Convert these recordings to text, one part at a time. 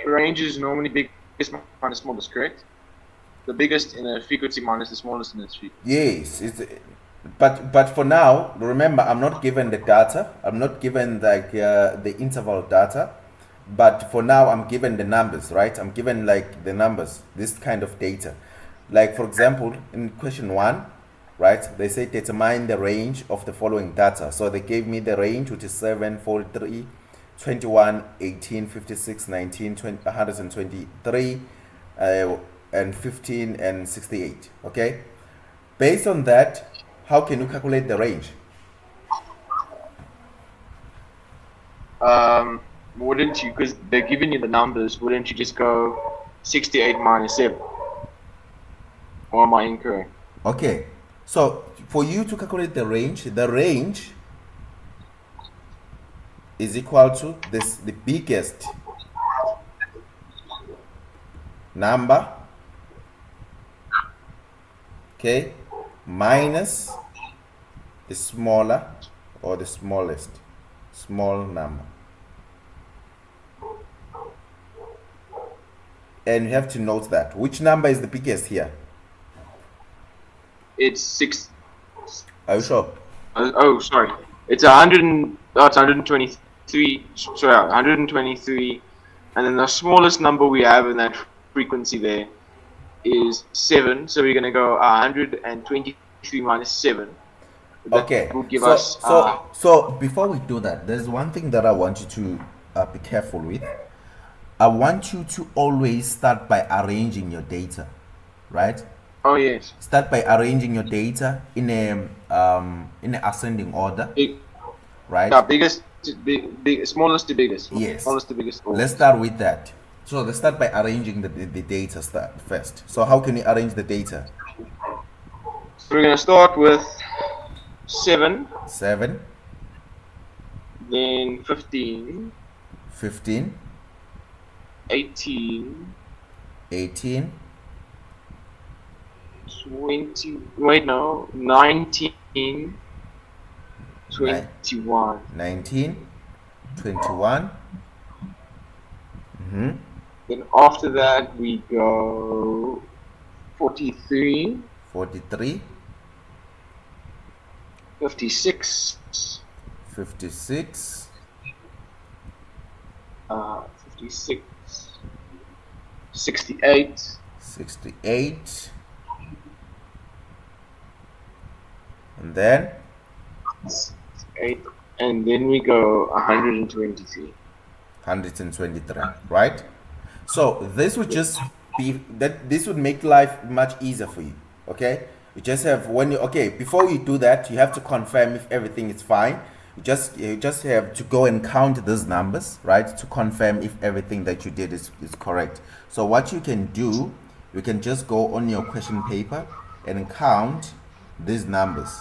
Range is normally biggest minus smallest, correct? The biggest in a frequency minus the smallest in a frequency. Yes, but for now, remember, I'm not given the data. I'm not given like the interval data. But for now, I'm given the numbers, right? I'm given like the numbers, this kind of data. Like for example, in question one, right? They say determine the range of the following data. So they gave me the range, which is 7, 43, 21, 18, 56, 19, 20, 123, and 15 and 68. Okay. Based on that, how can you calculate the range? Wouldn't you, because they're giving you the numbers, wouldn't you just go 68 minus 7? Or am I incorrect? Okay. So for you to calculate the range is equal to this the biggest number, okay, minus the smaller or the smallest small number. And you have to note that. Which number is the biggest here? It's 6. Are you sure? Sorry. It's 100 it's 123. Sorry, 123. And then the smallest number we have in that frequency there is 7. So we're going to go 123 minus 7. That Okay. will give So us. so before we do that, there's one thing that I want you to be careful with. I want you to always start by arranging your data, right? Oh, yes. Start by arranging your data in a ascending order, right? Yeah, biggest to smallest to biggest. Yes. Smallest to biggest. Let's start with that. So let's start by arranging the data first. So how can you arrange the data? So we're going to start with 7, 7, then 15, 15, 18, 18, 20. Wait, no. 19, 21. 19, 21. Then after that, we go 43, 43, 56, 56, 56, 68, 68, and then 8, and then we go 123. 123, right? So this would just be that this would make life much easier for you. Okay, you just have when you before you do that, you have to confirm if everything is fine. You just have to go and count those numbers, right, to confirm if everything that you did is correct. So what you can do, you can just go on your question paper and count these numbers.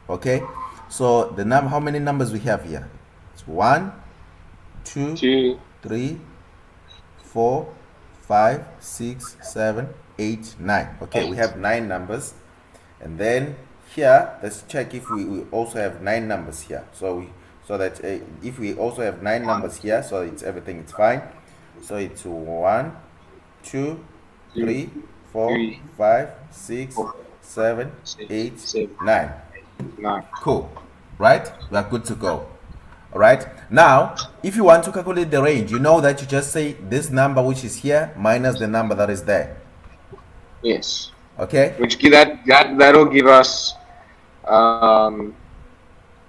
Okay, so the number, how many numbers we have here? It's 1, 2, 2, 3, 4, 5, 6, 7, 8, 9. Okay, we have 9 numbers. And then here, let's check if we also have 9 numbers here. So that if we also have 9 numbers here, so it's everything is fine. So it's 1, 2, 3, 4, 5, 6, 7, 8, 9. 9. Cool. Right? We are good to go. All right. Now, if you want to calculate the range, you know that you just say this number which is here minus the number that is there. Yes. Okay. Which that'll give us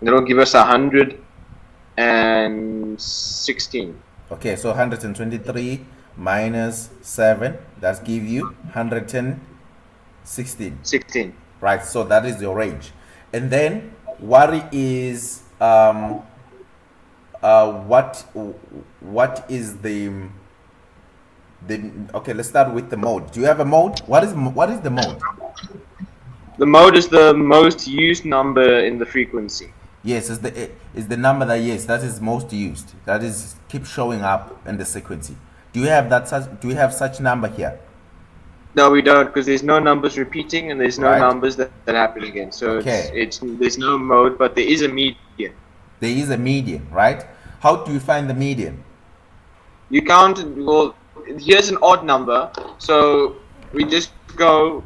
that'll give us 116. Okay. So 123 minus 7, that's give you 116. 16. Right. So that is your range. And then what is what is the okay, let's start with the mode. Do you have a mode? What is the mode? The mode is the most used number in the frequency. Yes, is the number that, yes, that is most used. That is keep showing up in the sequence. Do you have such number here? No, we don't, because there's no numbers repeating and there's no Right. numbers that happen again. So Okay. it's there's no mode, but there is a median. There is a median, right? How do you find the median? You count, well, here's an odd number, so we just go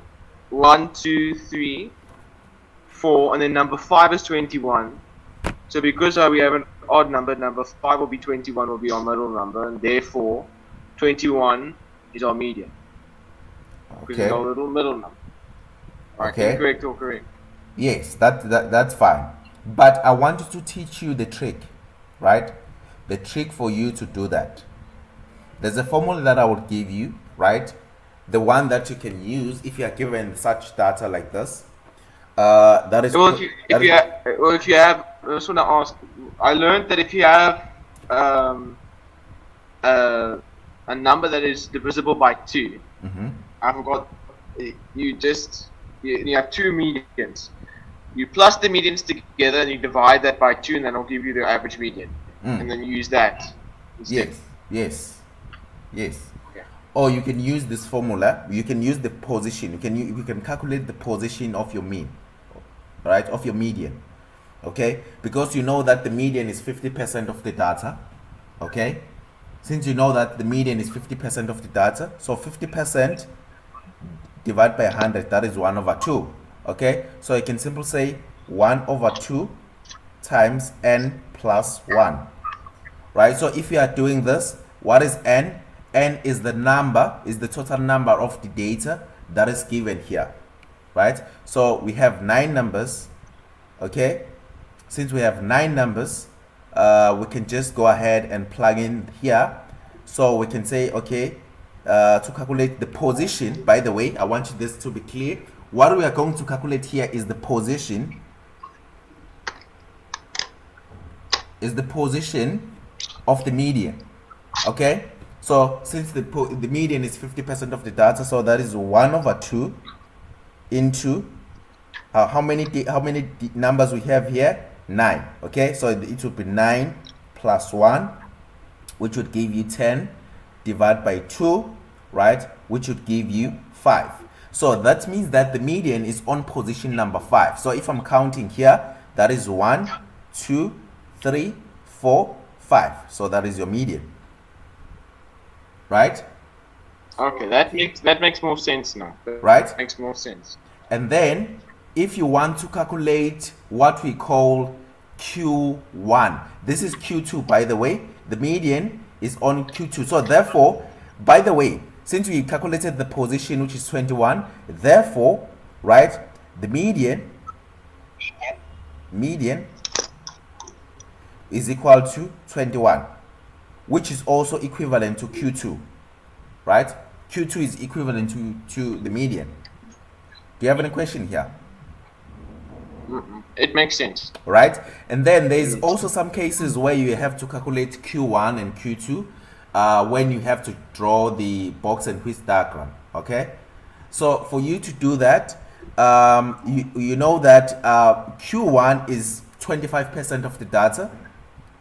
1, 2, 3, 4, and then number 5 is 21. So because we have an odd number, number 5 will be 21, will be our middle number, and therefore 21 is our median. Because Okay. it's our little middle number. Right, Okay. incorrect or correct? Yes, that's fine. But I wanted to teach you the trick, right? The trick for you to do that. There's a formula that I would give you, right? The one that you can use if you are given such data like this. That is. Well, that is- if you have, I just want to ask. I learned that if you have um, a number that is divisible by 2, Mhm. I forgot. You have two medians. You plus the medians together and you divide that by 2, and then it'll give you the average median, and then you use that instead. Yes. Okay. Or you can use this formula. You can use the position. You can calculate the position of your mean, right? Of your median, okay? Because you know that the median is 50% of the data, okay? Since you know that the median is 50% of the data, so 50% divided by 100, that is 1 over 2, okay? So you can simply say 1 over 2 times n plus 1, right? So if you are doing this, what is n? N is the number, is the total number of the data that is given here, right? So we have 9 numbers, okay? Since we have 9 numbers, we can just go ahead and plug in here. So we can say, okay, to calculate the position, by the way, I want this to be clear. What we are going to calculate here is the position, of the median, okay? So since the median is 50% of the data, so that is 1 over 2 into how many numbers we have here? 9, okay? So it would be 9 plus 1, which would give you 10, divided by 2, right, which would give you 5. So that means that the median is on position number 5. So if I'm counting here, that is 1, 2, 3, 4, 5. So that is your median, right? Okay, that makes more sense now. Right? That makes more sense. And then if you want to calculate what we call Q1, this is Q2, by the way. The median is on Q2. So therefore, by the way, since we calculated the position, which is 21, therefore, right, the median is equal to 21, which is also equivalent to Q2, right? Q2 is equivalent to the median. Do you have any question here? It makes sense. Right? And then there's also some cases where you have to calculate Q1 and Q2 when you have to draw the box and whisk diagram, okay? So for you to do that, you know that Q1 is 25% of the data,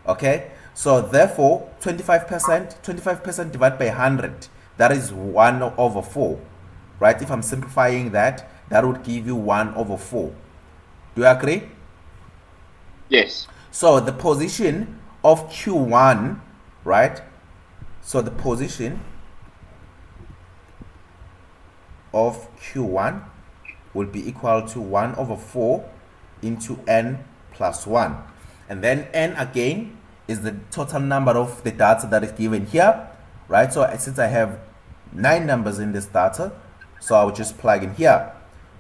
okay? So therefore 25% divided by 100, that is 1 over 4, right? If I'm simplifying that would give you 1 over 4. Do you agree? Yes. So the position of Q1, right? So the position of Q1 will be equal to 1 over 4 into n plus 1. And then n again is the total number of the data that is given here, right? So since I have 9 numbers in this data, so I will just plug in here.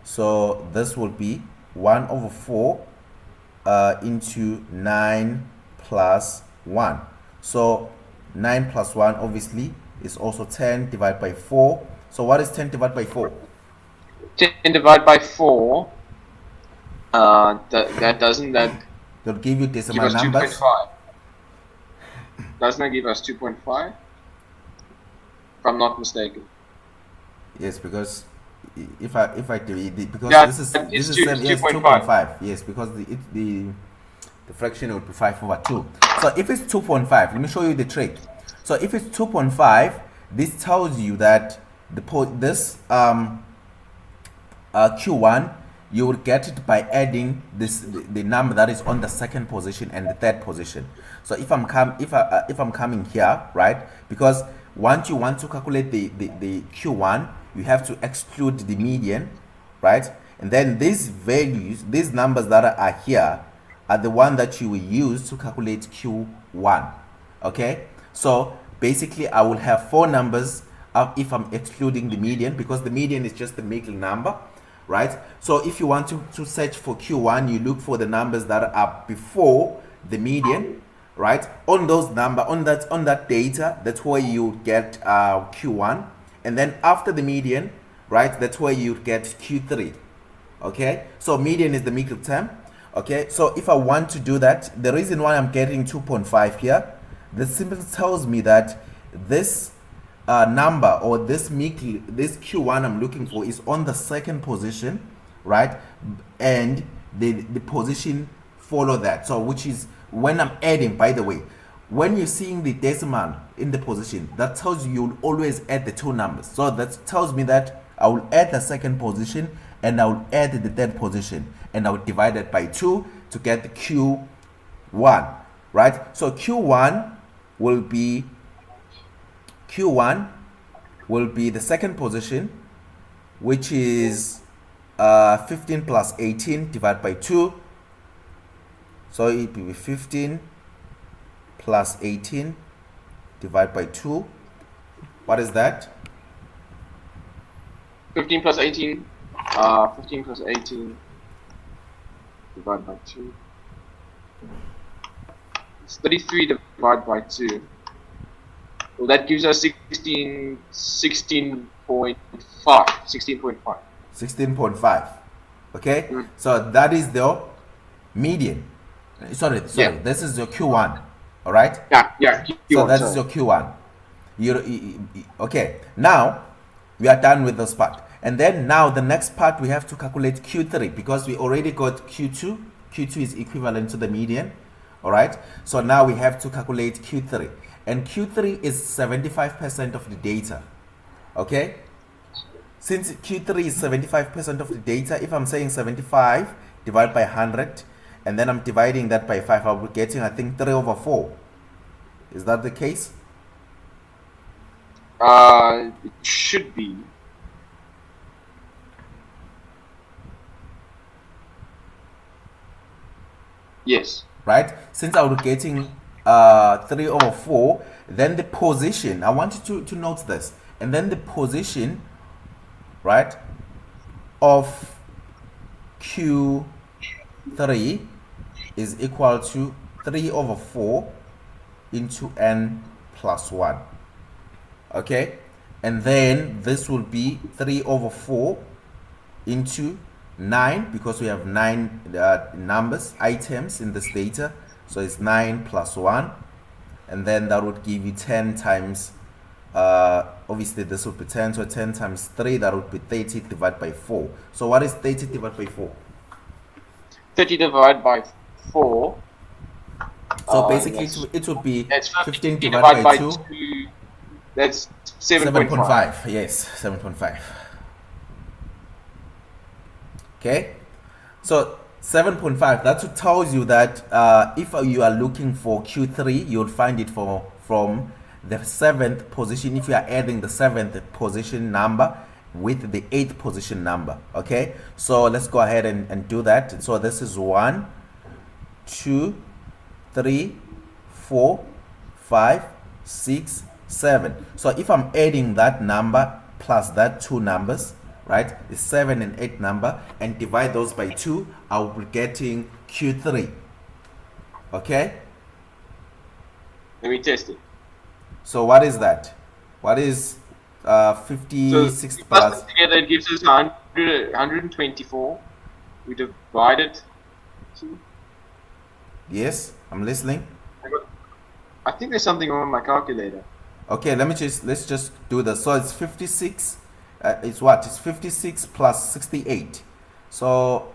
So this will be 1 over 4 into 9 plus 1. So 9 plus 1 obviously is also 10 divided by 4. So what is 10 divided by 4? 10 divided by 4, that doesn't that They'll give you give decimal us numbers. 2.5? Doesn't that give us 2.5? If I'm not mistaken. Yes, because if I do it, because Yeah, this is it's 2.5. Yes, because the fraction would be 5 over 2. So if it's 2.5, let me show you the trick. So if it's 2.5, this tells you that this Q1 you will get it by adding the number that is on the second position and the third position. So if I'm coming here, right, because once you want to calculate the Q1, you have to exclude the median, right? And then these values, these numbers that are here, are the one that you will use to calculate Q1. Okay, so basically I will have four numbers if I'm excluding the median, because the median is just the middle number, right? So if you want to search for Q1, you look for the numbers that are before the median, right? On those number, on that data, that's where you get Q1, and then after the median, right, that's where you get Q3. Okay, so median is the middle term. Okay, so if I want to do that, the reason why I'm getting 2.5 here, this simply tells me that this number, or this Q1 I'm looking for, is on the second position, right? And the position follow that. So which is when I'm adding, by the way, when you're seeing the decimal in the position, that tells you you'll always add the two numbers. So that tells me that I will add the second position and I will add the third position, and I will divide it by 2 to get the Q1, right? So Q1 will be the second position, which is 15 plus 18 divided by 2. So it will be 15 plus 18 divided by 2. What is that? 15 plus 18. 15 plus 18 divided by 2. It's 33 divided by 2. Well, that gives us 16.5. 16.5. Okay? So that is the median. Sorry, Yeah. this is your Q1. All right? Yeah. So that is your Q1. Okay, now we are done with this part. And then now the next part, we have to calculate Q3, because we already got Q2. Q2 is equivalent to the median. All right? So now we have to calculate Q3. And Q3 is 75% of the data. Okay? Since Q3 is 75% of the data, if I'm saying 75 divided by 100, and then I'm dividing that by 5, I'll be getting, I think, 3/4. Is that the case? It should be. Yes. Right? Since I was getting 3/4, then the position, I want you to note this, and then the position, right, of Q3 is equal to 3/4 into n plus 1. Okay, and then this will be 3/4 into 9, because we have 9 numbers, items in this data. So it's 9 plus 1, and then that would give you 10 times, obviously this would be 10, so 10 times 3, that would be 30 divided by 4. So what is 30 divided by 4? 30 divided by 4. So basically it would be It's 15 divided by 2. That's 7.5. 7.5, yes, 7.5. Okay, so 7.5, that tells you that if you are looking for Q3, you'll find it from the 7th position, if you are adding the 7th position number with the 8th position number. Okay, so let's go ahead and do that. So this is 1, 2, 3, 4, 5, 6, 7. So if I'm adding that number plus that two numbers, right, the 7 and 8 number, and divide those by 2, I'll be getting Q3. Okay, Let me test it. so what is that? What is 56 So plus? together it gives us 124. We divide it. Yes, I'm listening. I think there's something wrong with my calculator. Okay, let's just do this. So it's 56. It's what? It's 56 plus 68. So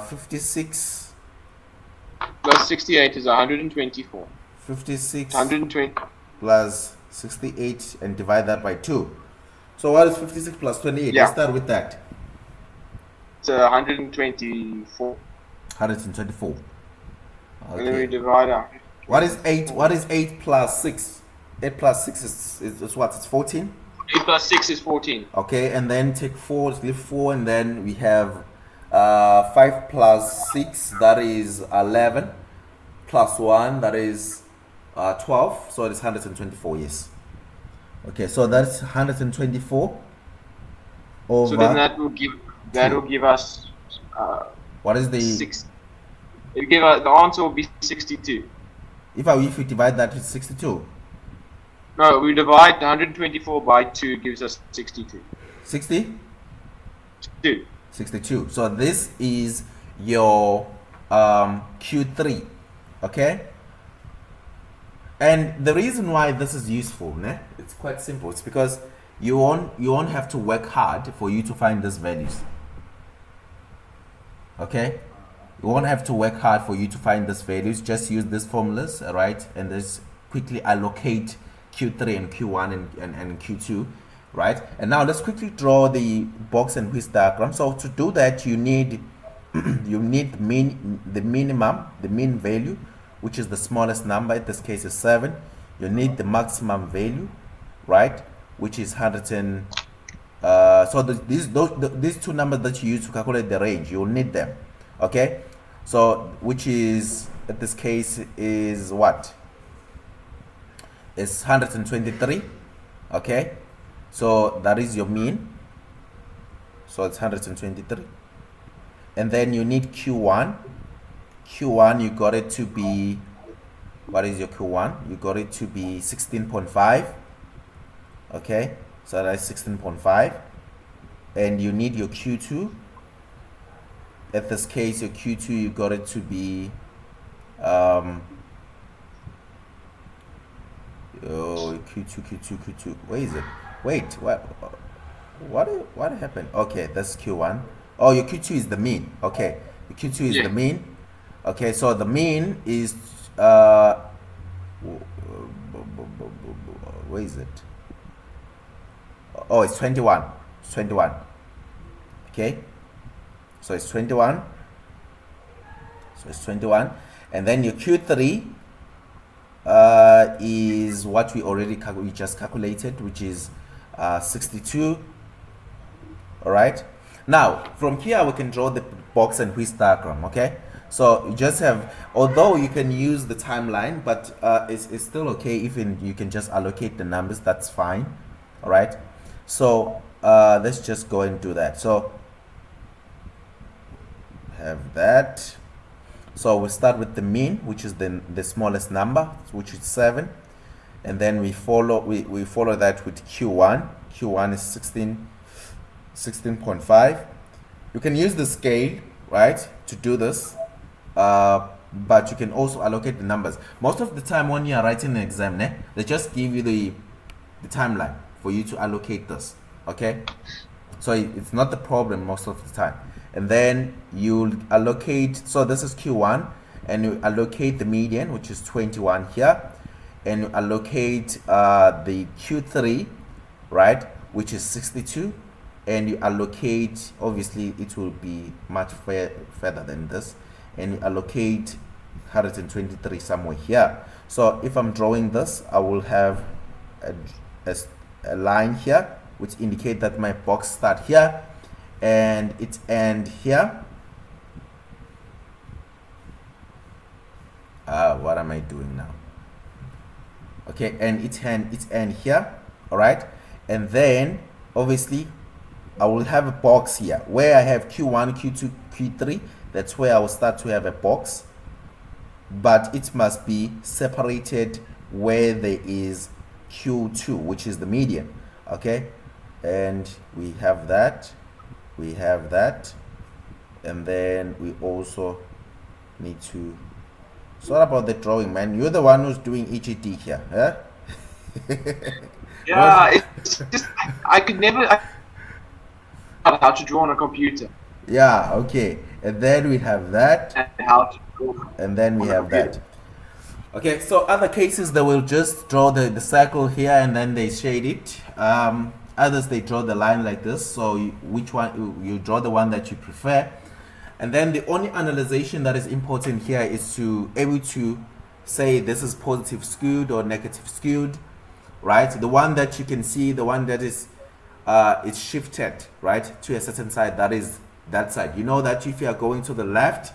56 Plus 68 is 124. 56 120. plus 68 and divide that by 2. So what is 56 plus 28? Yeah. Let's start with that. It's 124. 124. And then we Okay. divide out. What is 8? What is 8 plus 6? 8 plus 6 is what? It's 14? 8 plus 6 is 14. Okay, and then take 4, leave 4, and then we have 5 plus 6, that is 11, plus 1, that is 12, so it's 124, yes. Okay, so that's 124 over. So then that will give us what is the 6. It will give us, the answer will be 62. if we divide that with 62? No, we divide 124 by 2 gives us 62. 60? 2. 62. So this is your Q3, okay? And the reason why this is useful, né? It's quite simple. It's because you won't have to work hard for you to find these values. Okay? You won't have to work hard for you to find these values. Just use these formulas, right? And just quickly allocate Q3 and Q1 and Q2, right? And now let's quickly draw the box and whisk diagram. So to do that, you need the mean value, which is the smallest number. In this case is 7. You need the maximum value, right, which is 100 and so these two numbers that you use to calculate the range, you'll need them. Okay, so which is, in this case, is what? It's 123. Okay, so that is your mean, so it's 123. And then you need Q1. You got it to be, what is your Q1? You got it to be 16.5. Okay, so that's 16.5. And you need your Q2. In this case, your Q2, you got it to be Q2. Where is it? Wait, what happened? Okay, that's Q1. Oh, your Q2 is the mean. Okay, the Q2 is the mean. Okay, so the mean is where is it? Oh, it's 21. It's 21. Okay, so it's 21. So it's 21, and then your Q3 is what we just calculated, which is 62. All right. Now from here we can draw the box and whisk diagram. Okay. So you just have, although you can use the timeline, but it's still okay if you can just allocate the numbers. That's fine. All right. So let's just go and do that. So have that. So we start with the mean, which is the smallest number, which is 7, and then we follow that with Q1. Q1 is 16.5. You can use the scale, right, to do this, but you can also allocate the numbers. Most of the time when you are writing an exam, they just give you the timeline for you to allocate this. Okay, so it's not the problem most of the time. And then you'll allocate, so this is Q1, and you allocate the median, which is 21 here, and you allocate the Q3, right, which is 62, and you allocate, obviously it will be much further than this, and you allocate 123 somewhere here. So if I'm drawing this, I will have a line here which indicate that my box start here and it end here. What am I doing now? Okay, and it's end here. All right, and then obviously I will have a box here where I have Q1, Q2, Q3. That's where I will start to have a box, but it must be separated where there is Q2, which is the median. Okay, and we have that, and then we also need to sort about the drawing, man. You're the one who's doing EGD here, huh? Yeah, it's just I could never how to draw on a computer. Yeah, okay, and then we have that, And how to draw and then we on a have computer. that. Okay, so other cases they will just draw the circle here and then they shade it. Others, they draw the line like this. So which one you draw the one that you prefer. And then the only analyzation that is important here is to able to say this is positive skewed or negative skewed, right? The one that you can see, the one that is it's shifted, right, to a certain side, that is that side. You know that if you are going to the left,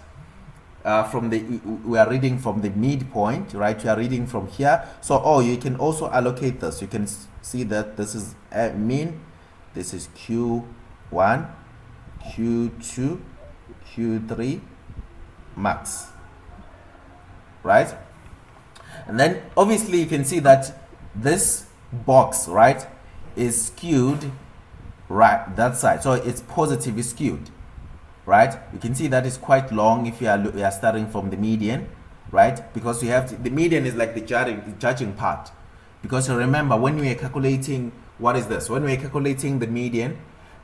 we are reading from the midpoint, right? You are reading from here. So, you can also allocate this. You can see that this is mean, this is Q1, Q2, Q3, max, right? And then obviously you can see that this box, right, is skewed right that side, so it's positively skewed, right? You can see that is quite long if you are starting from the median, right? Because you have the median is like the judging part, because you remember when we are calculating, what is this, when we are calculating the median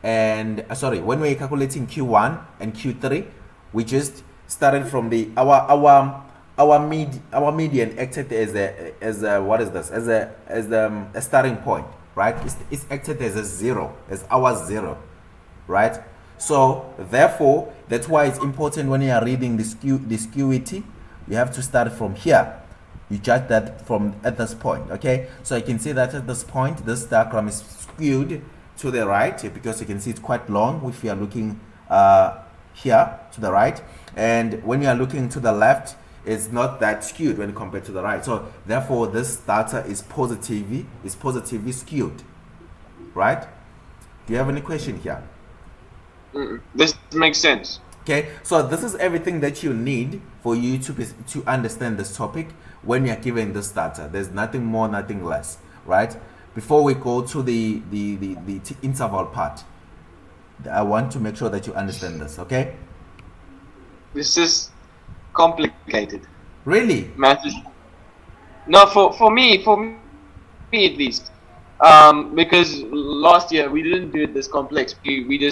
and when we are calculating Q1 and Q3, we just started from the our median acted as a what is this, as a starting point, right? It's acted as a zero, as our zero, right? So therefore, that's why it's important when you are reading the skewity, you have to start from here. You judge that from at this point, okay? So you can see that at this point, this diagram is skewed to the right, because you can see it's quite long if you are looking here to the right, and when you are looking to the left, it's not that skewed when compared to the right. So therefore, this data is positively skewed, right? Do you have any question here? This makes sense. Okay, so this is everything that you need for you to understand this topic when you're given this data. There's nothing more, nothing less, right? Before we go to the interval part, I want to make sure that you understand this, okay? This is complicated. Really? Math is no, for me at least. Because last year we didn't do it this complex. We just